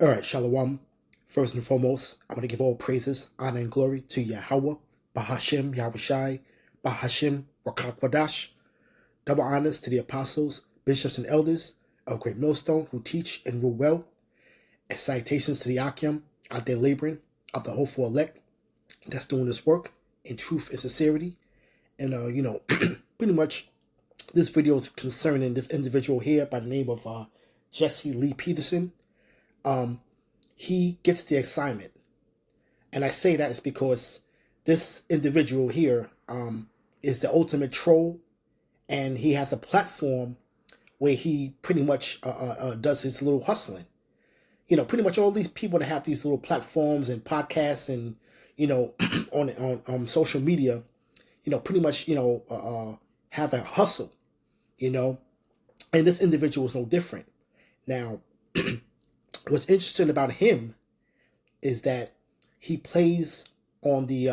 All right, Shalom. First and foremost, I want to give all praises, honor, and glory to Yahweh, Bahashim, Yahushai, Bahashim, Rakakwadash. Double honors to the apostles, bishops, and elders of Great Millstone who teach and rule well, and salutations to the Akim out there laboring, of the hopeful elect that's doing this work in truth and sincerity. And, pretty much this video is concerning this individual here by the name of Jesse Lee Peterson. He gets the assignment. And I say that is because this individual here is the ultimate troll, and he has a platform where he pretty much does his little hustling. You know, pretty much all these people that have these little platforms and podcasts and, on social media, pretty much, have a hustle, and this individual is no different. Now, what's interesting about him is that he plays on the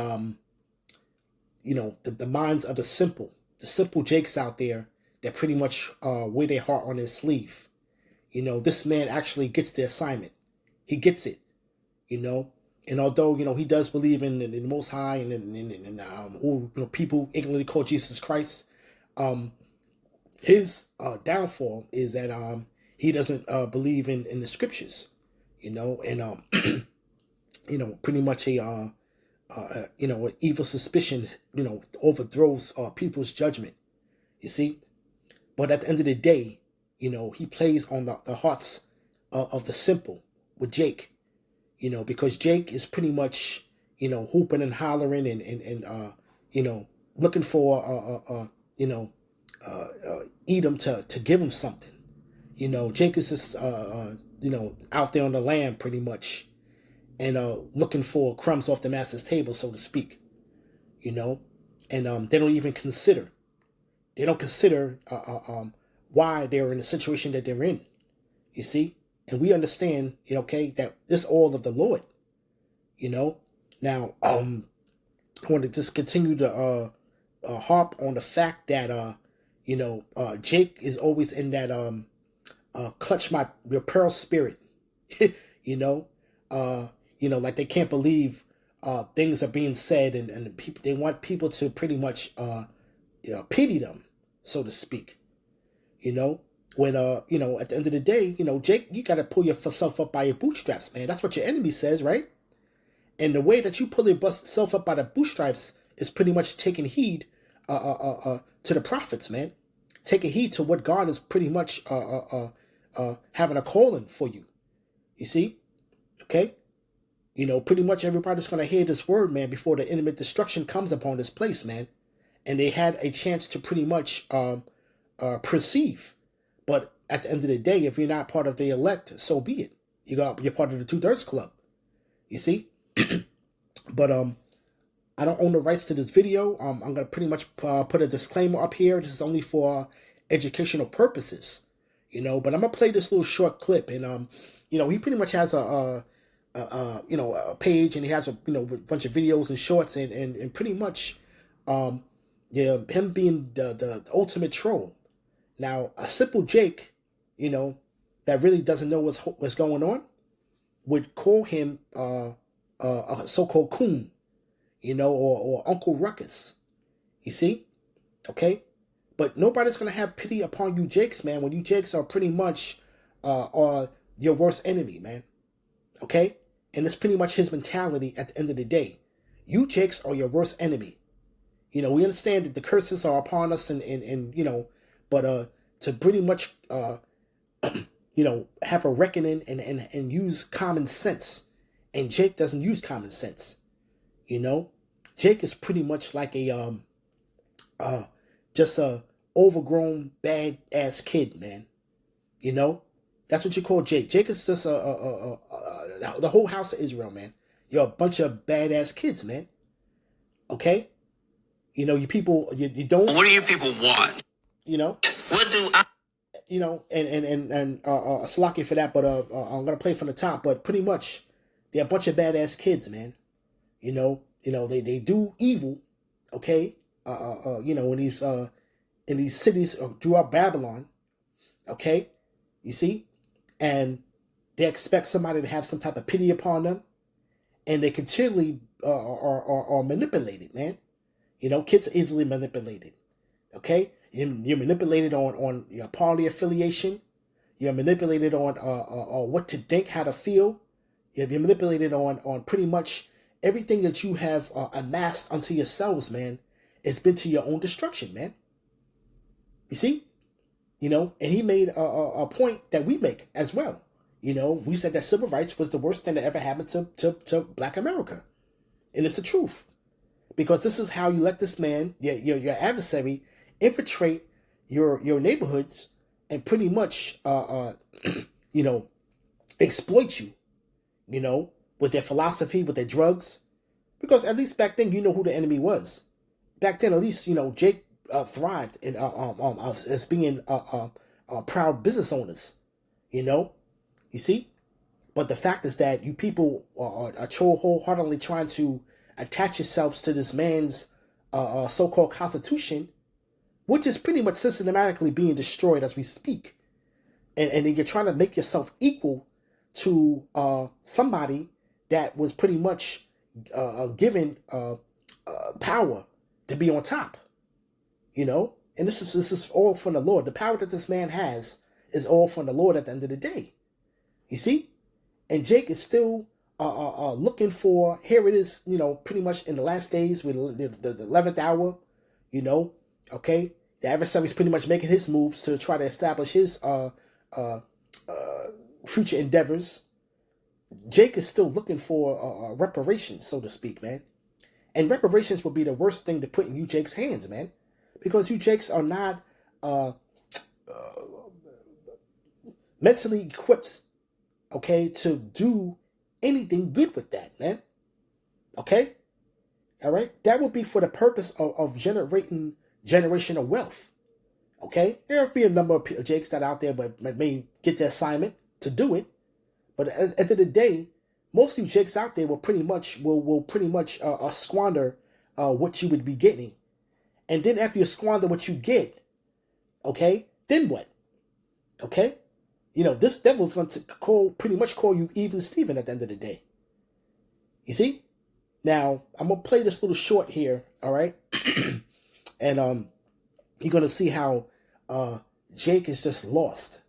minds of the simple Jakes out there that pretty much wear their heart on their sleeve. This man actually gets the assignment. He gets it, and although, he does believe in the Most High and who people ignorantly call Jesus Christ, his downfall is that he doesn't believe in the scriptures, and pretty much an evil suspicion, overthrows people's judgment. You see, but at the end of the day, he plays on the hearts of the simple with Jake, because Jake is pretty much, hooping and hollering and looking for Edom to give him something. Jake is just out there on the land pretty much, and looking for crumbs off the master's table, so to speak. And they don't even consider. They don't consider why they're in the situation that they're in. You see, and we understand, that this all of the Lord. Now, I want to just continue to harp on the fact that Jake is always in that clutch your pearl spirit. Like they can't believe things are being said, and the people, they want people to pretty much pity them, so to speak. When at the end of the day, Jake, you got to pull yourself up by your bootstraps, man. That's what your enemy says, right? And the way that you pull yourself up by the bootstraps is pretty much taking heed to the prophets, man. Taking heed to what God is pretty much having a calling for you. You see? Okay? Pretty much everybody's going to hear this word, man, before the imminent destruction comes upon this place, man. And they had a chance to pretty much perceive. But at the end of the day, if you're not part of the elect, so be it. You're part of the 2/3 club. You see? But I don't own the rights to this video. I'm going to pretty much put a disclaimer up here. This is only for educational purposes. But I'm going to play this little short clip. And, he pretty much has a page, and he has a bunch of videos and shorts, and pretty much him being the ultimate troll. Now, a simple Jake, that really doesn't know what's going on, would call him a so-called coon, or Uncle Ruckus. You see? Okay? But nobody's going to have pity upon you Jakes, man, when you Jakes are pretty much are your worst enemy, man. Okay? And it's pretty much his mentality at the end of the day. You Jakes are your worst enemy. We understand that the curses are upon us and but to pretty much have a reckoning and use common sense. And Jake doesn't use common sense. Jake is pretty much like a just a overgrown bad ass kid, man. That's what you call Jake. Jake is just the whole house of Israel, man. You're a bunch of badass kids, man. Okay? You people, you don't. What do you people want? What do I? And Slaki for that, but I'm gonna play from the top. But pretty much, they're a bunch of badass kids, man. They do evil, okay? In these cities throughout Babylon, okay? You see, and They expect somebody to have some type of pity upon them, and they continually are manipulated, man. You know, kids are easily manipulated. Okay, you're manipulated on your party affiliation. You're manipulated on what to think, how to feel. You're manipulated on pretty much everything that you have amassed unto yourselves, man. It's been to your own destruction, man. You see, you know, and he made a point that we make as well. You know, we said that civil rights was the worst thing that ever happened to Black America, and it's the truth, because this is how you let this man, your adversary, infiltrate your neighborhoods and pretty much you know, exploit you, you know, with their philosophy, with their drugs. Because at least back then, you know who the enemy was. Back then, at least, you know, Jake thrived in as being proud business owners, you know. You see? But the fact is that you people are wholeheartedly trying to attach yourselves to this man's so-called constitution, which is pretty much systematically being destroyed as we speak. And then you're trying to make yourself equal to somebody that was pretty much given power to be on top, you know. And this is all from the Lord. The power that this man has is all from the Lord at the end of the day. You see? And Jake is still looking for, here it is, you know, pretty much in the last days with the 11th hour, you know, okay? The adversary's pretty much making his moves to try to establish his future endeavors. Jake is still looking for reparations, so to speak, man. And reparations would be the worst thing to put in you Jake's hands, man. Because you Jakes are not mentally equipped, okay, to do anything good with that, man. Okay? All right? That would be for the purpose of generating generational wealth. Okay? There'll be a number of Jakes that are out there but may get the assignment to do it. But at the end of the day, most of you Jakes out there will pretty much squander what you would be getting. And then after you squander what you get, okay, then what? Okay? You know, this devil's going to pretty much call you even Steven at the end of the day. You see? Now, I'm going to play this little short here, all right? And you're going to see how Jake is just lost,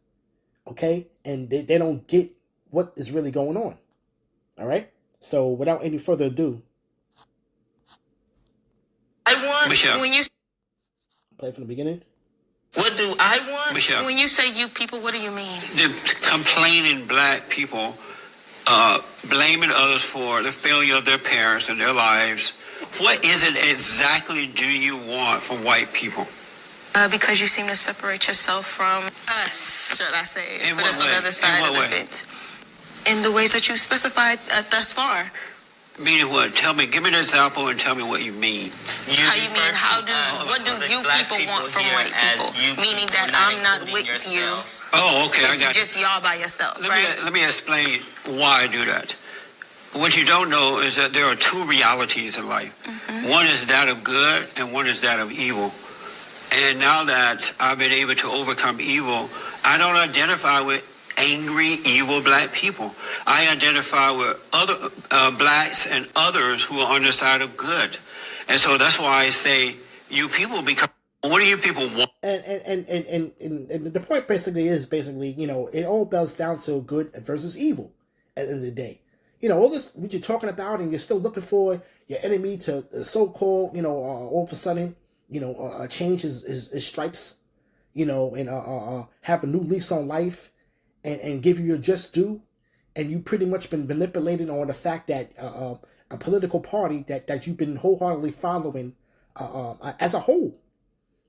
okay? And they don't get what is really going on, all right? So without any further ado. I want, Michelle, when you... Play from the beginning. What do I want? Michelle, when you say you people, what do you mean? The complaining black people, blaming others for the failure of their parents and their lives. What is it exactly do you want from white people? Because you seem to separate yourself from us, should I say. Put us on the other side of the fence. In the ways that you specified thus far. Meaning what? Tell me, give me an example and tell me what you mean. How you mean, what do you people want from white people? Meaning that I'm not with you. Oh, okay, I got you. Just y'all by yourself, right? Let me explain why I do that. What you don't know is that there are two realities in life. Mm-hmm. One is that of good and one is that of evil. And now that I've been able to overcome evil, I don't identify with angry, evil black people. I identify with other blacks and others who are on the side of good. And so that's why I say you people become, what do you people want? And the point basically is, you know, it all boils down to good versus evil at the end of the day. You know, all this, what you're talking about, and you're still looking for your enemy to so-called, you know, all of a sudden, you know, change his stripes, you know, and have a new lease on life and give you your just due. And you pretty much been manipulated on the fact that a political party that you've been wholeheartedly following as a whole,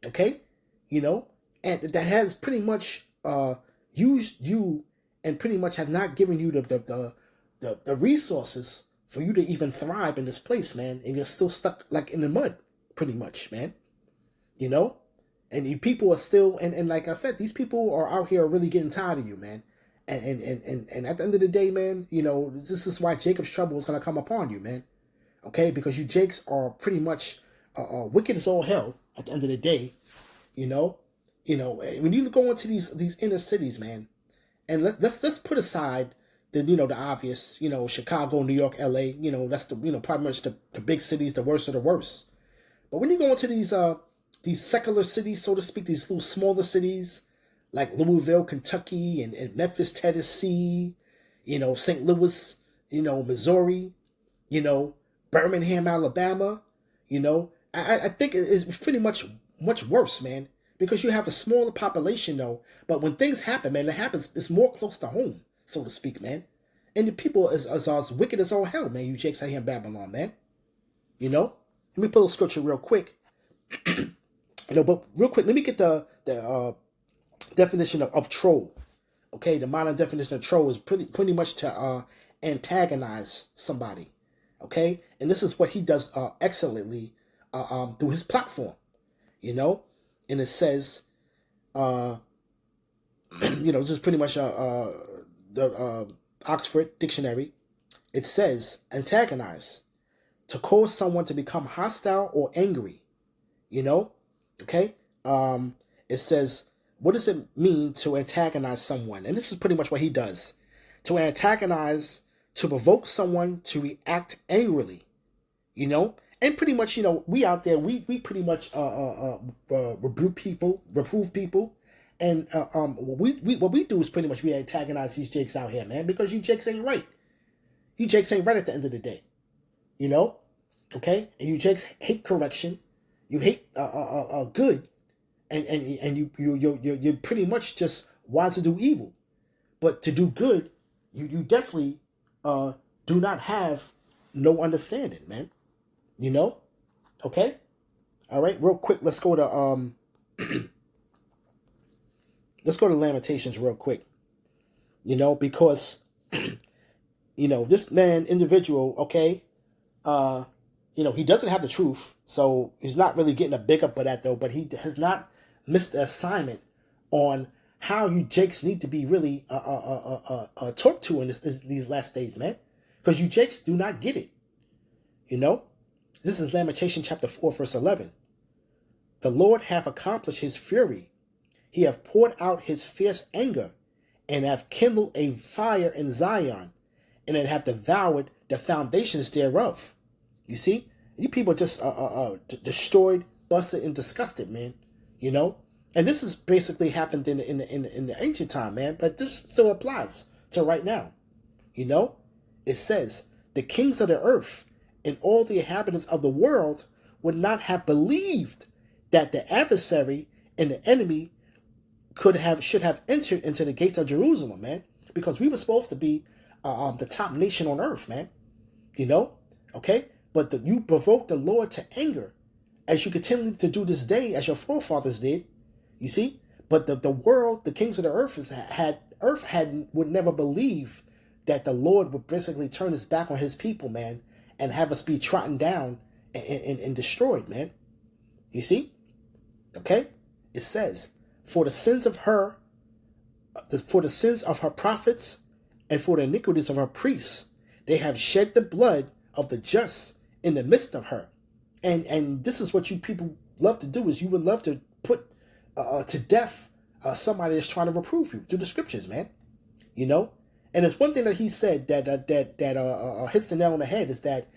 okay, you know, and that has pretty much used you and pretty much have not given you the resources for you to even thrive in this place, man. And you're still stuck like in the mud, pretty much, man. You know, and you people are still, and like I said, these people are out here really getting tired of you, man. And at the end of the day, man, you know, this is why Jacob's trouble is gonna come upon you, man. Okay, because you Jakes are pretty much wicked as all hell at the end of the day. You know, when you go into these inner cities, man, and let's put aside the the obvious, Chicago, New York, LA, that's the pretty much the big cities, the worst of the worst. But when you go into these secular cities, so to speak, these little smaller cities like Louisville, Kentucky, and Memphis, Tennessee, St. Louis, Missouri, Birmingham, Alabama, I think it's pretty much worse, man, because you have a smaller population though. But when things happen, man, it's more close to home, so to speak, man. And the people is as wicked as all hell, man. You jakes out here in Babylon, man. Let me pull a scripture real quick. But real quick, let me get the definition of troll. Okay, the modern definition of troll is pretty much to antagonize somebody. Okay, and this is what he does excellently through his platform. And it says, this is pretty much the Oxford Dictionary. It says antagonize, to cause someone to become hostile or angry. Okay. It says, what does it mean to antagonize someone? And this is pretty much what he does. To antagonize, to provoke someone to react angrily, and pretty much, we out there, we pretty much reprove people, and what we do is pretty much we antagonize these jakes out here, man, because you jakes ain't right. You jakes ain't right at the end of the day, okay? And you jakes hate correction, you hate good, and you're pretty much just wise to do evil, but to do good, you definitely do not have no understanding, man. Okay? All right, real quick, let's go to let's go to Lamentations real quick. Because this individual, okay, he doesn't have the truth, so he's not really getting a big up for that though, but he has not missed the assignment on how you jakes need to be really talked to in these last days, man. Because you jakes do not get it. This is Lamentation chapter 4, verse 11. The Lord hath accomplished his fury. He hath poured out his fierce anger, and hath kindled a fire in Zion, and it hath devoured the foundations thereof. You see? You people just destroyed, busted, and disgusted, man. And this has basically happened in the ancient time, man. But this still applies to right now. It says, the kings of the earth and all the inhabitants of the world would not have believed that the adversary and the enemy should have entered into the gates of Jerusalem, man. Because we were supposed to be the top nation on earth, man. Okay? But you provoked the Lord to anger, as you continue to do this day, as your forefathers did. You see? But the world, the kings of the earth would never believe that the Lord would basically turn his back on his people, man, and have us be trodden down and destroyed, man. You see? Okay? It says, for the sins of her prophets, and for the iniquities of her priests, they have shed the blood of the just in the midst of her. And this is what you people love to do, is you would love to put to death somebody that's trying to reprove you through the scriptures, man. And it's one thing that he said that hits the nail on the head, is that,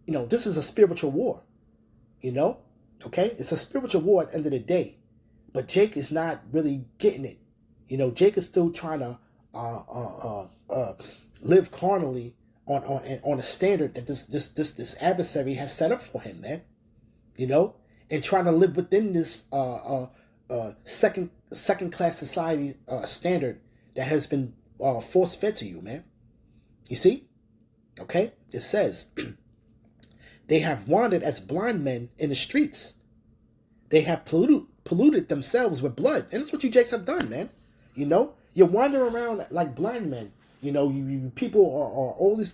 this is a spiritual war. Okay? It's a spiritual war at the end of the day. But Jake is not really getting it. Jake is still trying to live carnally on a standard that this adversary has set up for him, man. And trying to live within this second class society standard that has been force fed to you, man. You see? Okay? It says, they have wandered as blind men in the streets. They have polluted themselves with blood. And that's what you jakes have done, man. You wander around like blind men. You people are all these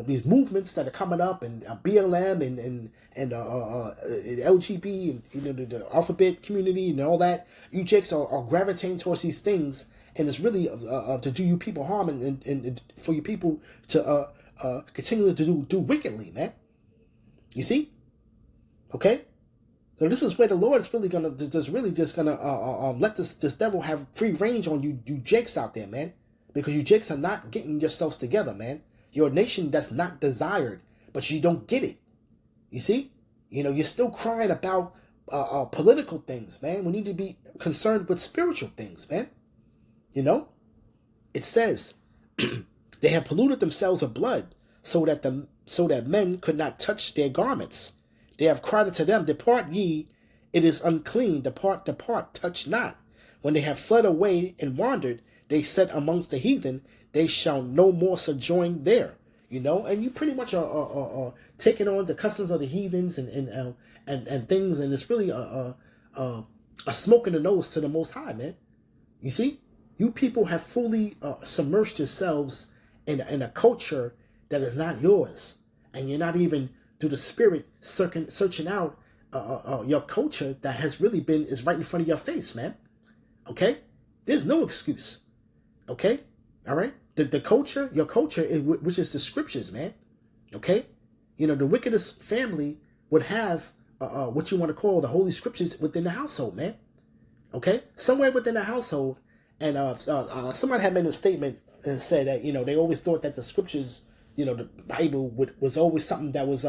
these movements that are coming up, and BLM and LGBT and the alphabet community and all that. You jakes are gravitating towards these things, and it's really to do you people harm and for you people to continue to do wickedly, man. You see? Okay? So this is where the Lord is really gonna let this devil have free range on you jakes out there, man. because you Jakes are not getting yourselves together, man. You're a nation that's not desired, but you don't get it. You see? You're still crying about political things, man. We need to be concerned with spiritual things, man. It says, they have polluted themselves with blood, so that men could not touch their garments. They have cried unto them, depart ye, it is unclean, depart, depart, touch not. When they have fled away and wandered, they said amongst the heathen, they shall no more sojourn there. And you pretty much are taking on the customs of the heathens and things, and it's really a smoke in the nose to the Most High, man. You see, you people have fully submerged yourselves in a culture that is not yours, and you're not even through the Spirit searching out your culture that is right in front of your face, man. Okay, there's no excuse. Okay, all right. The culture, your culture, which is the scriptures, man. Okay, the wickedest family would have what you want to call the holy scriptures within the household, man. Okay, somewhere within the household, and somebody had made a statement and said that they always thought that the scriptures, the Bible was always something that was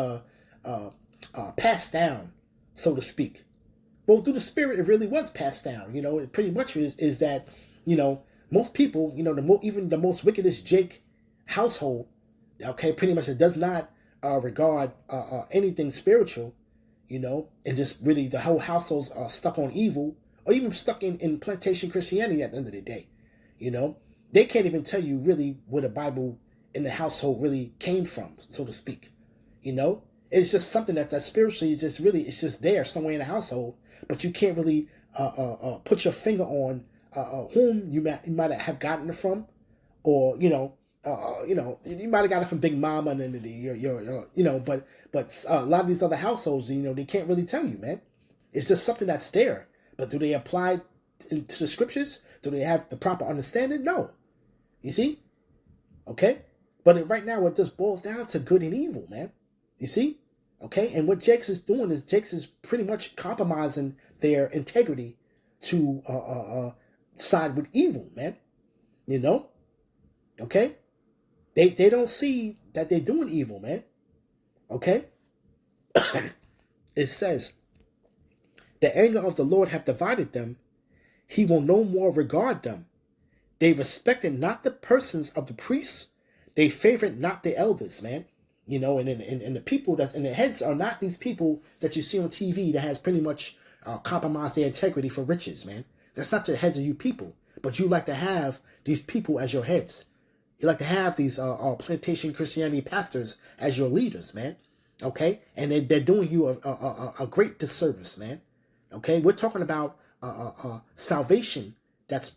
passed down, so to speak. Well, through the Spirit, it really was passed down. It pretty much is that most people, even the most wickedest Jake household, okay, pretty much it does not regard anything spiritual, and just really the whole households are stuck on evil, or even stuck in plantation Christianity at the end of the day. They can't even tell you really where the Bible in the household really came from, so to speak. It's just something that spiritually is just really, it's just there somewhere in the household, but you can't really put your finger on whom you might have gotten it from, or you might have got it from Big Mama and but a lot of these other households, they can't really tell you, man. It's just something that's there, but do they apply into the scriptures? Do they have the proper understanding? No. You see, okay, but right now it just boils down to good and evil, man. You see, okay, and what Jakes is doing is Jakes is pretty much compromising their integrity to side with evil, man. Okay, they don't see that they're doing evil, man. Okay, it says, the anger of the Lord hath divided them; he will no more regard them. They respected not the persons of the priests; they favored not the elders, man. And the people that's in the heads are not these people that you see on TV that has pretty much compromised their integrity for riches, man. That's not the heads of you people, but you like to have these people as your heads. You like to have these plantation Christianity pastors as your leaders, man. Okay, and they're doing you a great disservice, man. Okay, we're talking about salvation that's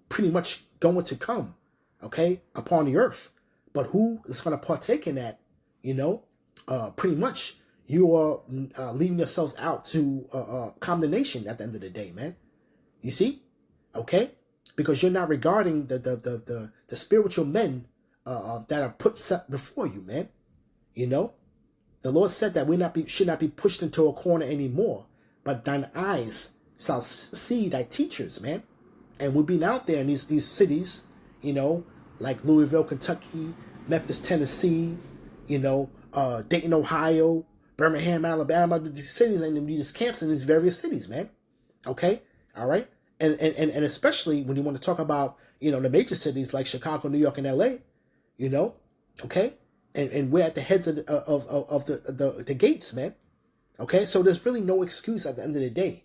pretty much going to come, okay, upon the earth. But who is going to partake in that? Pretty much you are leaving yourselves out to condemnation at the end of the day, man. You see, okay, because you're not regarding the spiritual men that are put set before you, man. The Lord said that we should not be pushed into a corner anymore, but thine eyes shall see thy teachers, man. And we've been out there in these cities, like Louisville, Kentucky, Memphis, Tennessee, Dayton, Ohio, Birmingham, Alabama, these cities and these camps in these various cities, man. Okay, all right, and especially when you want to talk about the major cities like Chicago, New York, and LA, okay, and we're at the heads of the gates, man. Okay, so there's really no excuse at the end of the day.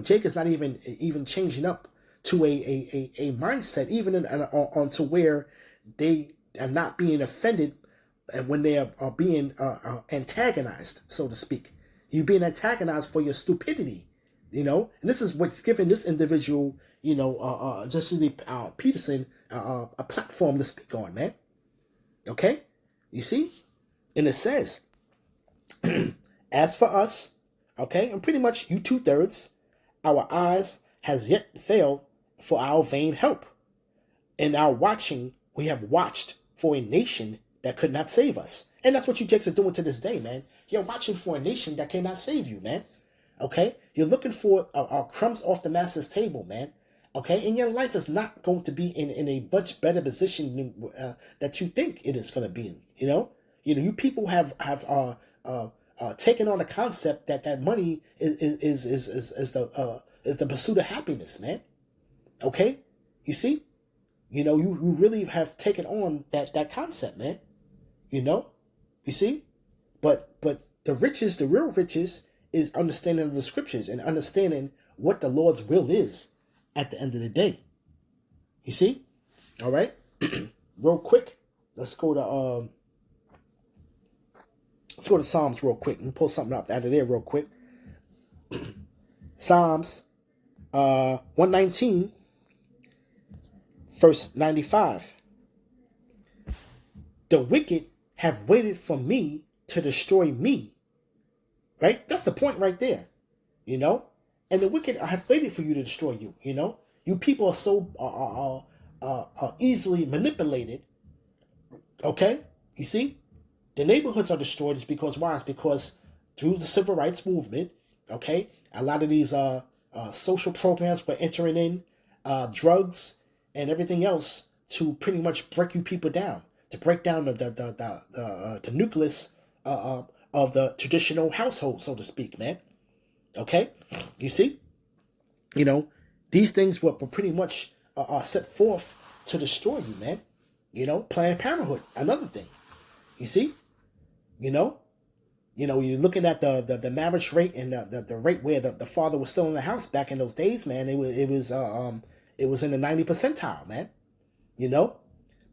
Jake is not even changing up to a mindset, even onto where they are not being offended, and when they are being antagonized, so to speak. You're being antagonized for your stupidity, and this is what's giving this individual, Jesse Peterson, a platform to speak on, man. Okay, you see, and it says, as for us, okay, and pretty much you 2/3, our eyes has yet failed for our vain help. In our watching, we have watched for a nation that could not save us. And that's what you Jakes are doing to this day, man. You're watching for a nation that cannot save you, man. Okay? You're looking for crumbs off the master's table, man. Okay, and your life is not going to be in a much better position that you think it is going to be in. You people have taken on the concept that money is the pursuit of happiness, man. Okay, you see, you really have taken on that concept, man. You see, but the riches, the real riches, is understanding of the scriptures and understanding what the Lord's will is at the end of the day. You see? All right? Real quick, let's go to Psalms real quick and pull something out of there real quick. Psalms 119, verse 95. The wicked have waited for me to destroy me. Right? That's the point right there. And the wicked have waited for you to destroy you. You people are so easily manipulated. Okay, you see, the neighborhoods are destroyed. Is because why? It's because through the civil rights movement. Okay, a lot of these social programs were entering in drugs and everything else to pretty much break you people down, to break down the nucleus of the traditional household, so to speak, man. Okay, you see, these things were pretty much set forth to destroy you, man. Planned Parenthood, another thing. You see, you're looking at the marriage rate and the rate where the father was still in the house back in those days, man. It was in the 90th percentile, man.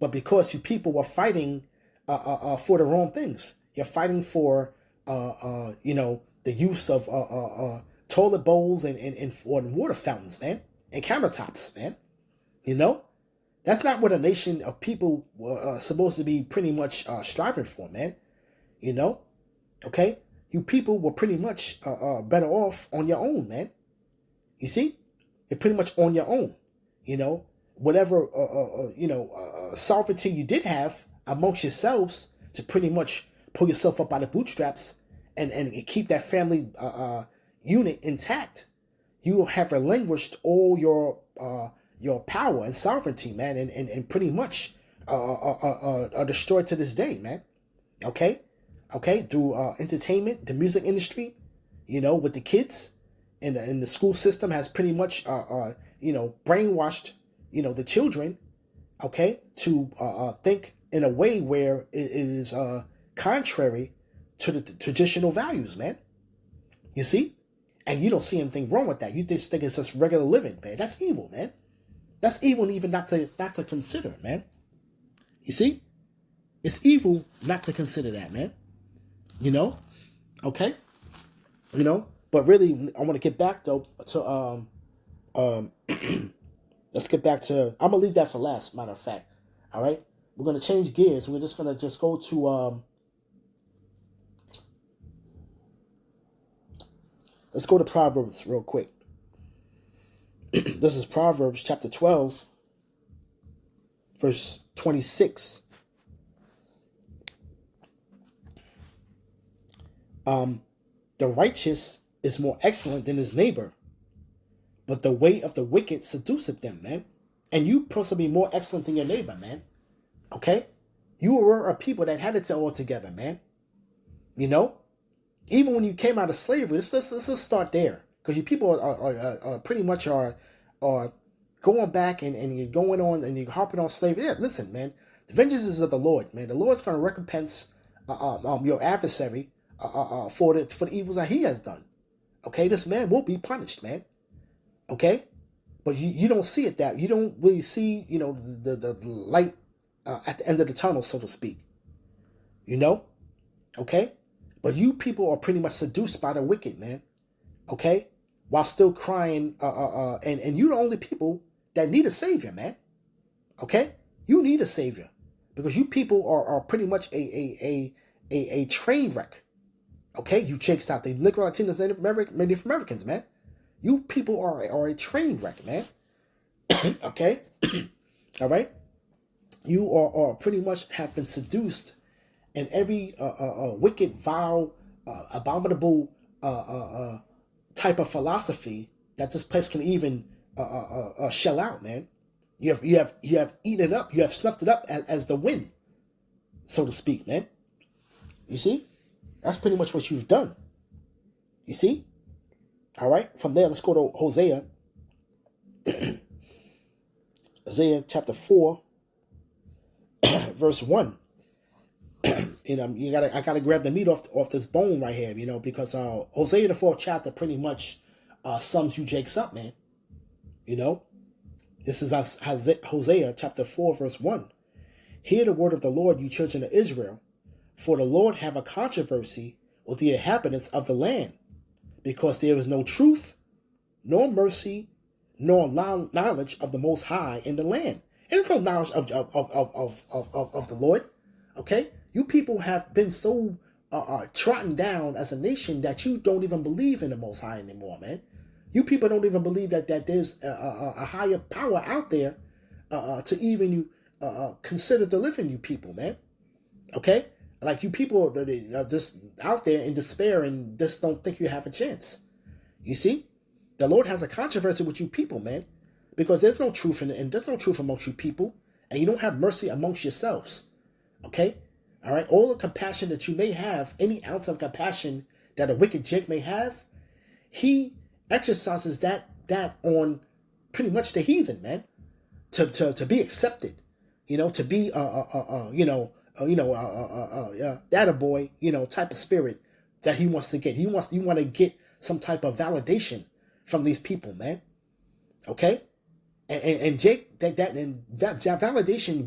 But because you people were fighting for the wrong things, you're fighting for the use of toilet bowls and water fountains, man, and countertops, man. That's not what a nation of people were supposed to be pretty much striving for, man. Okay? You people were pretty much better off on your own, man. You see? You're pretty much on your own. Whatever, sovereignty you did have amongst yourselves to pretty much pull yourself up by the bootstraps and keep that family unit intact, you have relinquished all your power and sovereignty, man, and pretty much are destroyed to this day, man. Okay, through entertainment, the music industry, with the kids, and the school system has pretty much brainwashed the children, okay, to think in a way where it is contrary to the traditional values, man. You see? And you don't see anything wrong with that. You just think it's just regular living, man. That's evil, man. That's evil even not to consider, man. You see? It's evil not to consider that, man. Okay? But really, I want to get back, though, to, let's get back to, I'm going to leave that for last, matter of fact. All right? We're going to change gears. We're just going to go to, let's go to Proverbs real quick. This is Proverbs chapter 12, verse 26. The righteous is more excellent than his neighbor, but the way of the wicked seduceth them, man. And you supposed to be more excellent than your neighbor, man. Okay? You were a people that had it all together, man. Even when you came out of slavery, let's just start there. Because you people are pretty much are going back and you're going on and you're harping on slavery. Yeah, listen, man. The vengeance is of the Lord, man. The Lord's going to recompense your adversary for the evils that he has done. Okay? This man will be punished, man. Okay? But you don't see it that. You don't really see, the light at the end of the tunnel, so to speak. Okay? But you people are pretty much seduced by the wicked, man. Okay? While still crying, and you're the only people that need a savior, man. Okay? You need a savior. Because you people are pretty much a train wreck. Okay? You chased out the Negro, Latinos, Native Americans, man. You people are a train wreck, man. Okay? All right? You are pretty much have been seduced, and every wicked, vile, abominable type of philosophy that this place can even shell out, man. You have eaten it up. You have snuffed it up as the wind, so to speak, man. You see, that's pretty much what you've done. You see, all right. From there, let's go to Hosea. Hosea chapter 4, verse 1. I gotta grab the meat off this bone right here, because Hosea the 4th chapter pretty much sums you Jakes up, man. This is Hosea chapter 4, verse 1. Hear the word of the Lord, you children of Israel, for the Lord have a controversy with the inhabitants of the land, because there is no truth, nor mercy, nor knowledge of the Most High in the land. And there's no knowledge of the Lord. Okay, you people have been so trodden down as a nation that you don't even believe in the Most High anymore, man. You people don't even believe that there's a higher power out there to even consider delivering you people, man. Okay, like you people are just out there in despair and just don't think you have a chance. You see, the Lord has a controversy with you people, man, because there's no truth and there's no truth amongst you people, and you don't have mercy amongst yourselves. Okay, all right. All the compassion that you may have, any ounce of compassion that a wicked Jake may have, he exercises that on pretty much the heathen, man, to be accepted, to be that a boy, type of spirit that he wants to get. You want to get some type of validation from these people, man. Okay, and Jake, that validation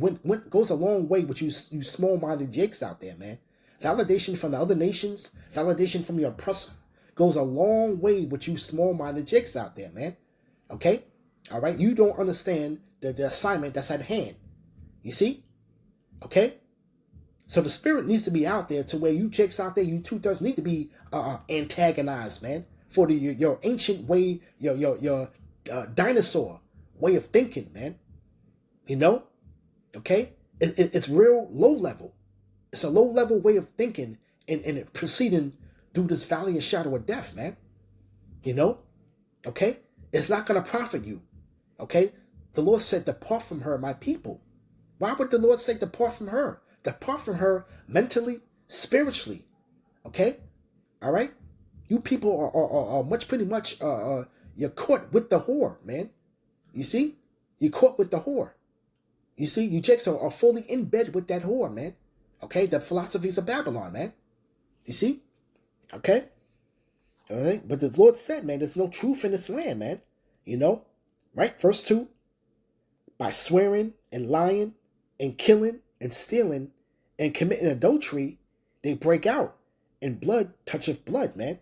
goes a long way with you small-minded Jakes out there, man. Validation from the other nations, validation from your oppressor, goes a long way with you small-minded Jakes out there, man. Okay? All right? You don't understand the assignment that's at hand. You see? Okay? So the spirit needs to be out there to where you Jakes out there, you two-thirds need to be antagonized, man, for your ancient way, your dinosaur way of thinking, man. Okay? It's real low level. It's a low-level way of thinking and proceeding through this valley of shadow of death, man. Okay? It's not going to profit you. Okay? The Lord said, depart from her, my people. Why would the Lord say depart from her? Depart from her mentally, spiritually. Okay? All right? You people are pretty much, you're caught with the whore, man. You see? You're caught with the whore. You see? You Jakes are fully in bed with that whore, man. Okay? The philosophies of Babylon, man. You see? Okay? All right? But the Lord said, man, there's no truth in this land, man. Right? Verse 2. By swearing and lying and killing and stealing and committing adultery, they break out. And blood toucheth blood, man.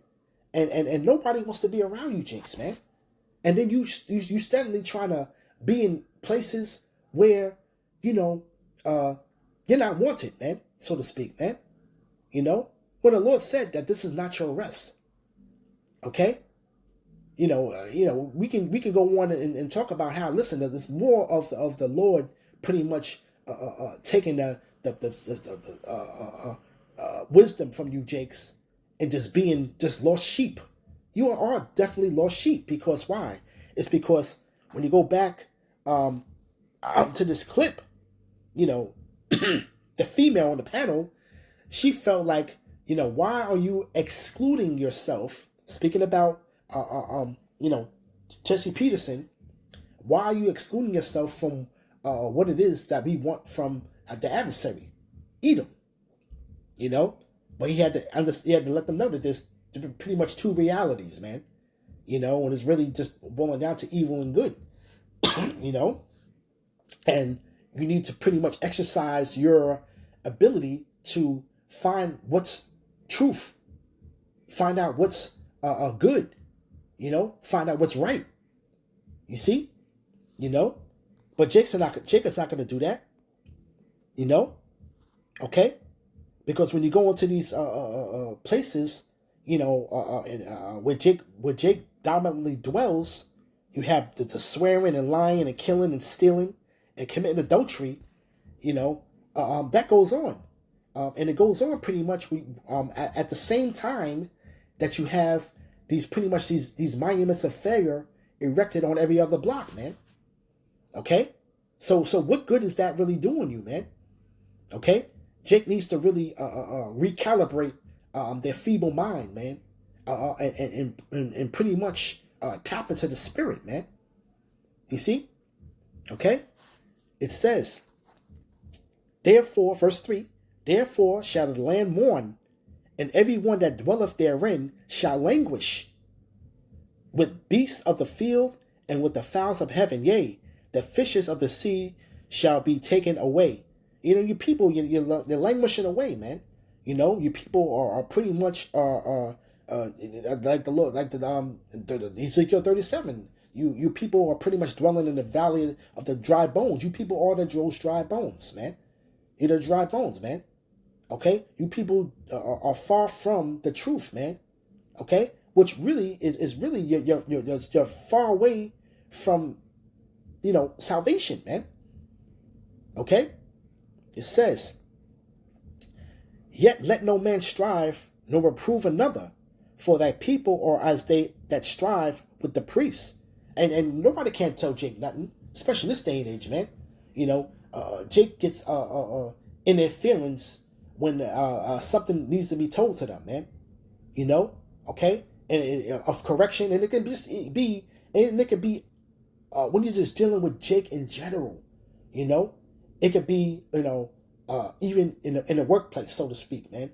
And nobody wants to be around you, Jakes, man. And then you steadily trying to be in places where, you're not wanted, man, so to speak, man. When the Lord said that this is not your rest. Okay? We can go on and talk about how, listen, there's more of the Lord pretty much taking the wisdom from you, Jakes, and just being just lost sheep. You are definitely lost sheep, because why? It's because when you go back to this clip, the female on the panel, she felt like, why are you excluding yourself? Speaking about, Jesse Peterson, why are you excluding yourself from what it is that we want from the adversary, Edom? But he had to let them know that there's pretty much two realities, man. And it's really just boiling down to evil and good. And you need to pretty much exercise your ability to find what's truth, find out what's good, find out what's right. You see, but Jacob's not going to do that, okay, because when you go into these places, where Jake dominantly dwells, you have the swearing and lying and killing and stealing and committing adultery, that goes on. And it goes on pretty much at the same time that you have these monuments of failure erected on every other block, man. Okay? So what good is that really doing you, man? Okay? Jake needs to really recalibrate their feeble mind, man. And pretty much tap into the spirit, man. You see? Okay? It says, therefore, verse 3, therefore shall the land mourn, and every one that dwelleth therein shall languish with beasts of the field and with the fowls of heaven. Yea, the fishes of the sea shall be taken away. You know, you people, you're languishing away, man. You know, you people are pretty much like the Lord, like the Ezekiel 37. You people are pretty much dwelling in the valley of the dry bones. You people are those dry bones, man. You're the dry bones, man. Okay, you people are far from the truth, man. Okay, which really is really you're far away from, you know, salvation, man. Okay, it says, yet let no man strive nor reprove another, for thy people are as they that strive with the priests. And nobody can't tell Jake nothing, especially this day and age, man. You know, Jake gets in their feelings when something needs to be told to them, man. You know, okay, and of correction, and it can be when you're just dealing with Jake in general, you know, it could be, you know, even in a workplace, so to speak, man.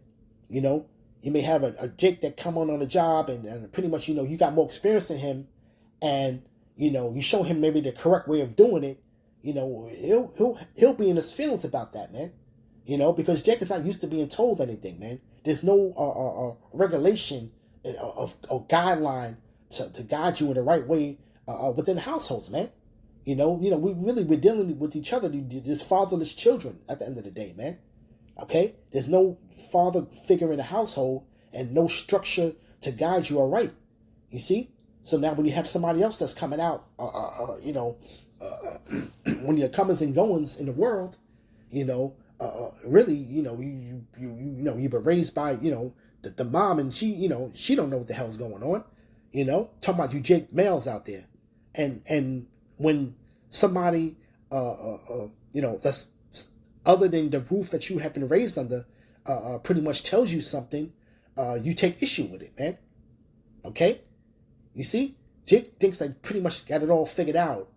You know, you may have a Jake that come on the job and pretty much, you know, you got more experience than him, and you know, you show him maybe the correct way of doing it. You know, he'll be in his feelings about that, man. You know, because Jake is not used to being told anything, man. There's no regulation or guideline to guide you in the right way within households, man. You know, we're dealing with each other, these fatherless children at the end of the day, man. Okay? There's no father figure in the household and no structure to guide you aright. You see? So now when you have somebody else that's coming out, you know, when your comings and goings in the world, you know, really, you know, you know, you've been raised by, you know, the mom, and she, you know, she don't know what the hell's going on, you know, talking about you Jake males out there. And when somebody, you know, that's other than the roof that you have been raised under, pretty much tells you something, you take issue with it, man. Okay? You see? Jake thinks they pretty much got it all figured out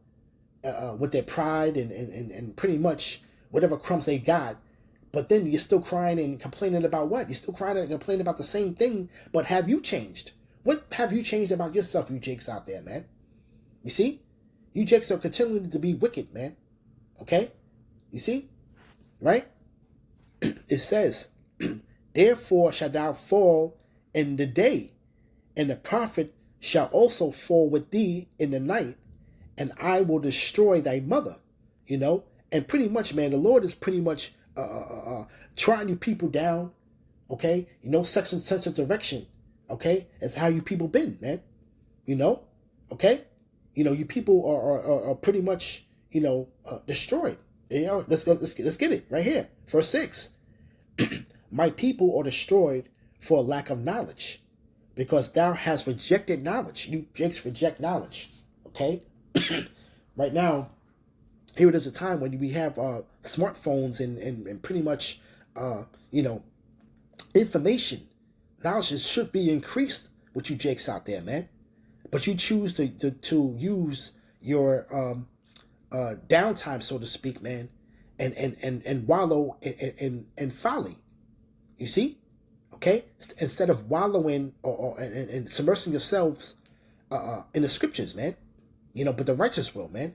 with their pride and pretty much whatever crumbs they got. But then you're still crying and complaining about what? You're still crying and complaining about the same thing, but have you changed? What have you changed about yourself, you Jakes out there, man? You see? You Jakes are continuing to be wicked, man. Okay? You see? Right? It says, therefore shalt thou fall in the day, and the prophet shall also fall with thee in the night, and I will destroy thy mother. You know? And pretty much, man, the Lord is pretty much trying you people down. Okay? You know, sex and sense of direction. Okay? That's how you people been, man. You know? Okay? You know, you people are pretty much, you know, destroyed. You know, let's get it right here. Verse 6. My people are destroyed for lack of knowledge, because thou hast rejected knowledge. You Jakes reject knowledge. Okay? Right now, here it is a time when we have smartphones and pretty much, you know, information. Knowledge should be increased with you Jakes out there, man. But you choose to use your downtime, so to speak, man, and wallow in folly. You see? Okay? Instead of wallowing and submersing yourselves in the scriptures, man. You know, but the righteous will, man.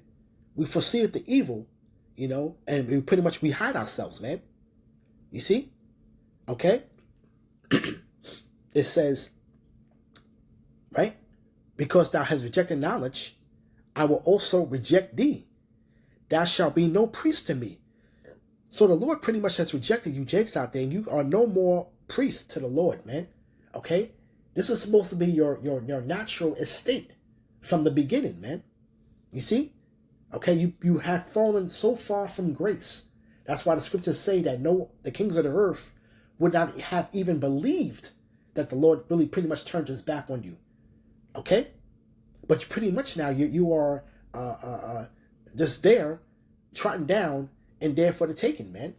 We foresee the evil, you know, and we hide ourselves, man. You see? Okay? It says, right? Because thou hast rejected knowledge, I will also reject thee. Thou shalt be no priest to me. So the Lord pretty much has rejected you Jakes out there, and you are no more priest to the Lord, man. Okay? This is supposed to be your natural estate from the beginning, man. You see? Okay, you have fallen so far from grace. That's why the scriptures say that the kings of the earth would not have even believed that the Lord really pretty much turned his back on you. Okay? But pretty much now you are just there, trotting down, and there for the taking, man.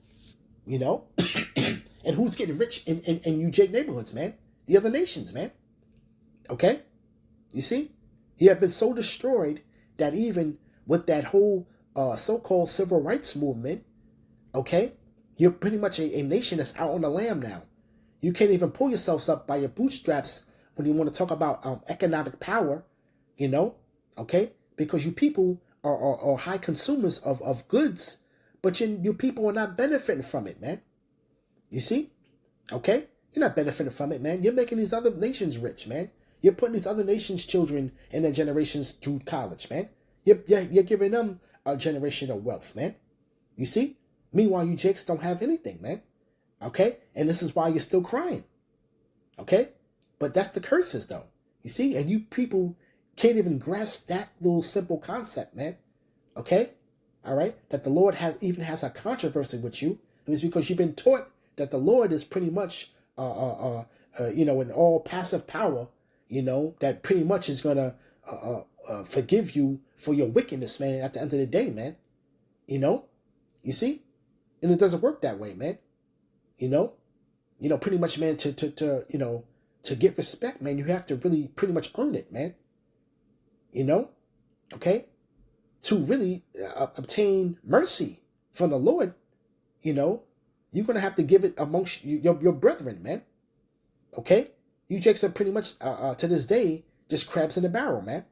You know? And who's getting rich in you Jake neighborhoods, man? The other nations, man. Okay? You see? You have been so destroyed that even with that whole so-called civil rights movement, okay, you're pretty much a nation that's out on the lam now. You can't even pull yourselves up by your bootstraps when you want to talk about economic power, you know, okay? Because you people are high consumers of goods, but you people are not benefiting from it, man. You see? Okay? You're not benefiting from it, man. You're making these other nations rich, man. You're putting these other nations' children and their generations through college, man. You're giving them a generation of wealth, man. You see? Meanwhile, you Jakes don't have anything, man. Okay? And this is why you're still crying. Okay? But that's the curses, though. You see? And you people can't even grasp that little simple concept, man. Okay? All right? That the Lord has a controversy with you. It's because you've been taught that the Lord is pretty much, in all passive power, that pretty much is going to forgive you for your wickedness, man, at the end of the day, man. You see? And it doesn't work that way, man. Pretty much, man, to get respect, man, you have to really pretty much earn it, man. Okay? To really obtain mercy from the Lord, you're going to have to give it amongst your brethren, man. Okay? You Jakes are pretty much, to this day, just crabs in the barrel, man.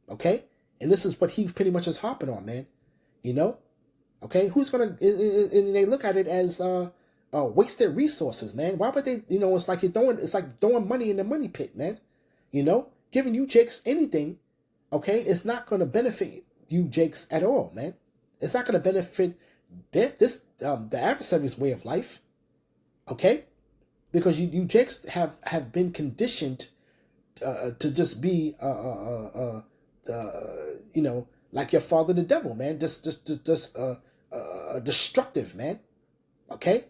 Okay? And this is what he pretty much is harping on, man. Okay? Who's going to, and they look at it as wasted resources, man. Why would they, it's like throwing money in the money pit, man. Giving you Jakes anything, okay, it's not going to benefit you Jakes at all, man. It's not going to benefit the adversary's way of life, okay? Because you Jakes have been conditioned to just be like your father the devil, man. Just destructive, man. Okay,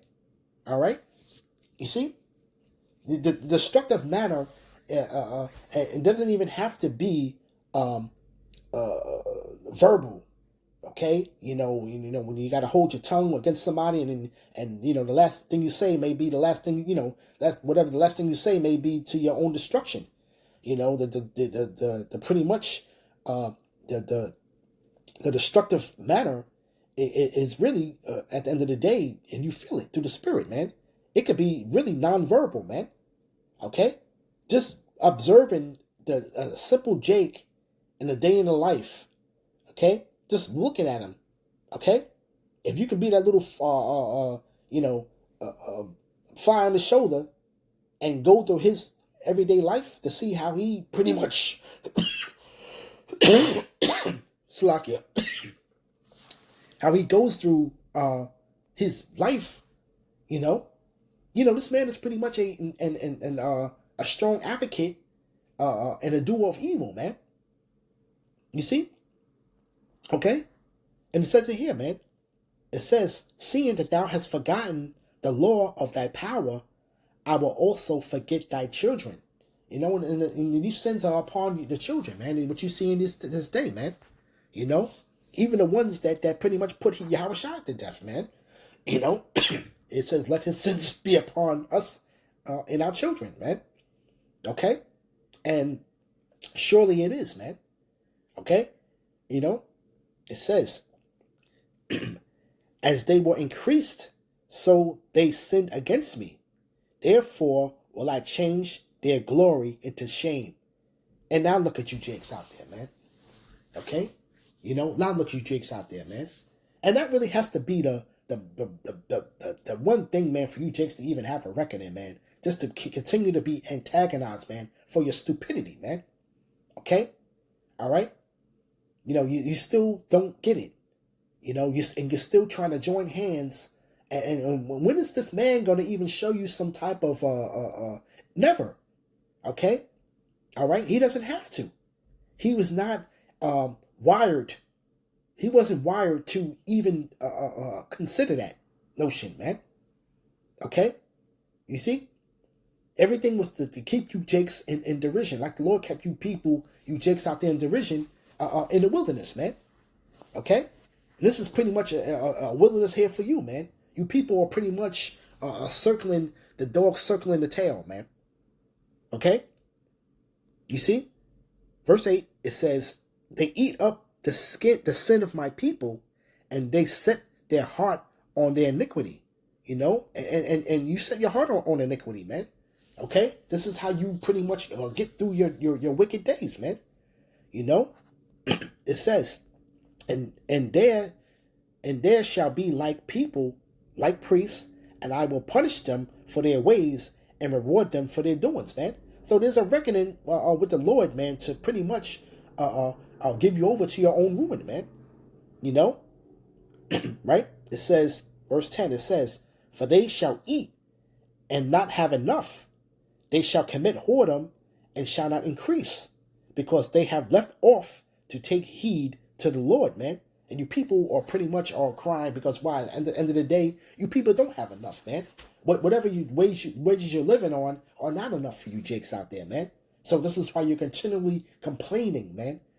all right. You see, the destructive manner it doesn't even have to be verbal. Okay, when you got to hold your tongue against somebody, and the last thing you say may be the last thing, whatever the last thing you say may be to your own destruction. The pretty much the destructive manner is really at the end of the day, and you feel it through the spirit, man. It could be really nonverbal, man. Okay, just observing the simple Jake in a day in the life. Okay. Just looking at him, okay? If you can be that little, fly on the shoulder and go through his everyday life to see how he pretty much, Slovakia, how he goes through his life, this man is pretty much a strong advocate and a doer of evil, man. You see? Okay? And it says it here, man. It says, seeing that thou hast forgotten the law of thy power, I will also forget thy children. And these sins are upon the children, man. And what you see in this day, man. Even the ones that pretty much put Yahushua to death, man. It says, let his sins be upon us and our children, man. Okay? And surely it is, man. Okay? It says, as they were increased, so they sinned against me. Therefore will I change their glory into shame. And now look at you Jakes out there, man. Okay? Now look at you Jakes out there, man. And that really has to be the one thing, man, for you Jakes to even have a record in, man. Just to continue to be antagonized, man, for your stupidity, man. Okay? All right? You still don't get it. You're still trying to join hands. And when is this man going to even show you some type of, never. Okay? All right? He doesn't have to. He was not wired. He wasn't wired to even consider that notion, man. Okay? You see? Everything was to keep you jakes in derision, like the Lord kept you people, you jakes out there in derision, in the wilderness, man. Okay? And this is pretty much a wilderness here for you, man. You people are pretty much circling, the dog circling the tail, man. Okay? You see? Verse 8, it says, they eat up the sin of my people, and they set their heart on their iniquity. You know? And you set your heart on iniquity, man. Okay? This is how you pretty much get through your wicked days, man. You know? It says, and there shall be like people, like priests, and I will punish them for their ways and reward them for their doings, man. So there's a reckoning with the Lord, man, to pretty much give you over to your own ruin, man. You know? Right? It says, verse 10, it says, for they shall eat and not have enough. They shall commit whoredom and shall not increase, because they have left off to take heed to the Lord, man. And you people are pretty much all crying because why? At the end of the day, you people don't have enough, man. Whatever wages you're living on are not enough for you jakes out there, man. So this is why you're continually complaining, man.